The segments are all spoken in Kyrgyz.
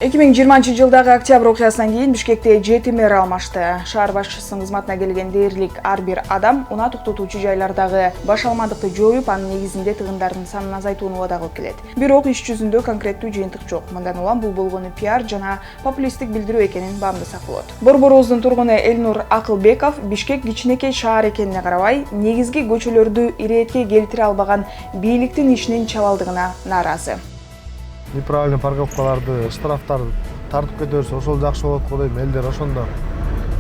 2020-жылдагы октябрь окуясынан кийин Бишкекте 7 мэр алмашты. Шаар башчысынын кызматына келген дээрлик ар бир адам унаа токтотуучу жайлардагы баш алмандыкты жоюп, анын негизинде тыгындардын санын азайтууну убада кылып келет. Бирок иш жүзүндө конкреттүү жыйынтык жок. Мындан улам бул болгону пиар жана популисттик билдирүү экенин баамдасак болот. Борборубуздун тургуну Элнур Акылбеков Бишкек кичинекей шаар экенине карабай, негизги көчөлөрдү иретке келтире албаган бийликтин ишинин чабалдыгына нааразы. Неправильный парковкаларды, штрафтарды тартып кетерсе, ошол жакшы болот го дейм. Элдер ошондо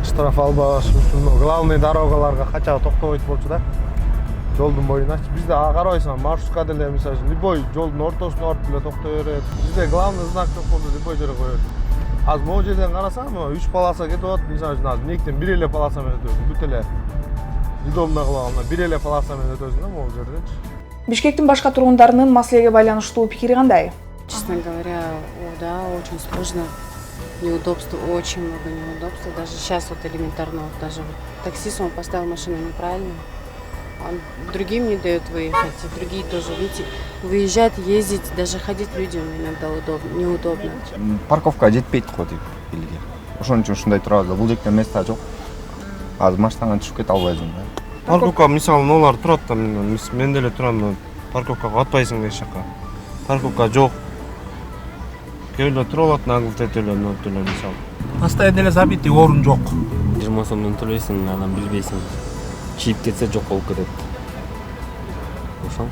штраф албаш үчүн главный дорогаларга кача токтобойт болчу да. Жолдун боюна. Бизде карабайсың, маршрутка деле мисалы любой жолдун ортосуна барып деле токтой берет. Бизде главный знак жок болсо любой жерге коет. Азыр могу жерден карасаң, 3 полоса кетип атат. Мисалы азыр мектептен бир эле полоса менен өтөсүң. Бүт эле удобно кылганда бир эле полоса менен өтөсүң да могу жерденчи. Бишкектин башка тургундарынын маселеге байланыштуу пикири кандай? Честно говоря, да, очень сложно. Неудобства, очень много неудобств. Даже сейчас вот элементарно, вот даже вот таксист, он поставил машину неправильно. Он другим не дает выехать, и другие тоже, видите, выезжать, ездить, даже ходить людям иногда неудобно. Парковка жетпейт го деп элге. Ошон үчүн ушундай турабыз. Бул жакта место жок. Азыр машинадан түшүп кете албайсың да. Парковка мисалы олар турат да, мен деле турам, парковкага атпайсың эч жака. Парковка жок. Көйлө турат, нагылт этеле, нотеле мисалы. Постоянно эле забитый орун жок. 20 сомдон төлөйсүң, анан билбейсиң. Чийип кетсе жок болуп кетет. Ошол.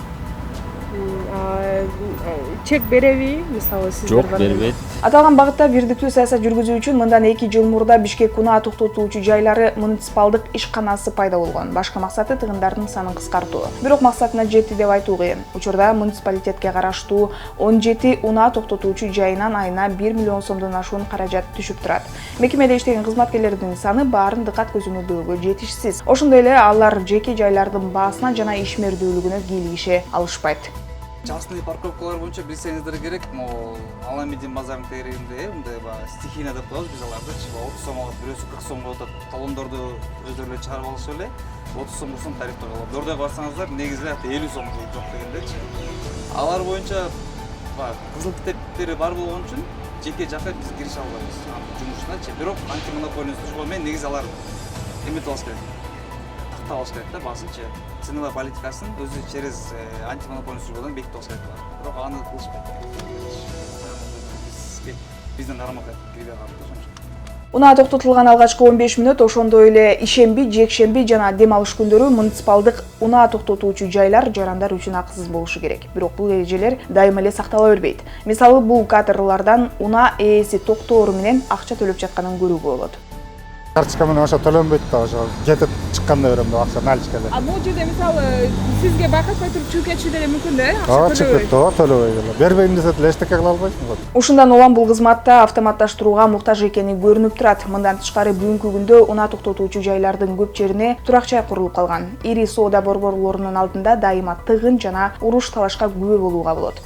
Чек береби, мисалы сиздер Жок, бербейт. Аталган багытта бирдиктүү саясат жүргүзүү үчүн мындан 2 жыл мурда Бишкек унаа токтотуучу жайлары муниципалдык ишканасы пайда болгон. Башкы максаты тыгындардын санын кыскартуу. Бирок максатына жетти деп айтуу кыйын. Учурда муниципалитетке караштуу 17 унаа токтотуучу жайынан айына 1 миллион сомдон ашуун каражат түшүп турат. Мекемеде иштеген кызматкерлердин саны баарын дыкат көзөмөлдөөгө жетишсиз. Ошондой эле алар жеке жайлардын баасына жана ишмердүүлүгүнө кийлигише алышпайт. Частный парковкалар боюнча билсеңиздер керек, могу Аламедин базарынын тегерегинде мындай стихийно деп коебуз биз алардычы 30 сом алып, бирөөсү 40 сомго атат. Талондорду өздөрү эле чыгарып алышып эле 30 сом тарифте калат. Дордой барсаңыздар негизи 50 сом жок дегендечи. Алар боюнча кызыл китептери бар болгон үчүн жеке жакка биз кирише албайбыз жумушуначы. Бирок антимонополный служба менен негизи алар эметип алыш керек. Алыш керек да баасынчы. Ценовая политикасын өзү через антимонополный службадан бекитип алыш керек. Бирок аны кылышпайт. Биздин карамакка кирип алган. Унаа токтотулган алгачкы 15 мүнөт ошондой эле ишемби, жекшемби жана дем алыш күндөрү муниципалдык унаа токтотуучу жайлар жарандар үчүн акысыз болушу керек. Бирок бул эрежелер дайыма эле сактала бербейт. Мисалы бул кадрлардан унаа ээси токтоору менен акча төлөп жатканын көрүүгө болот. Карточка менен ошо төлөнбөйт да, ошо кетип чыкканда берем деп акча наличкада. Бул жерде мисалы сизге байкатпай туруп чыгып кетиши деле мүмкүн да? Ооба, чыгып кетти, төлөбөй эле. Бербейм десе деле эчтеке кыла албайсың го. Ушундан улам бул кызматта автоматташтырууга муктаж экени көрүнүп турат. Мындан тышкары бүгүнкү күндө унаа токтотуучу жайлардын көп жерине турак жай курулуп калган. Ири соода борборлорунун алдында дайыма тыгын жана уруш талашка күбө болууга болот.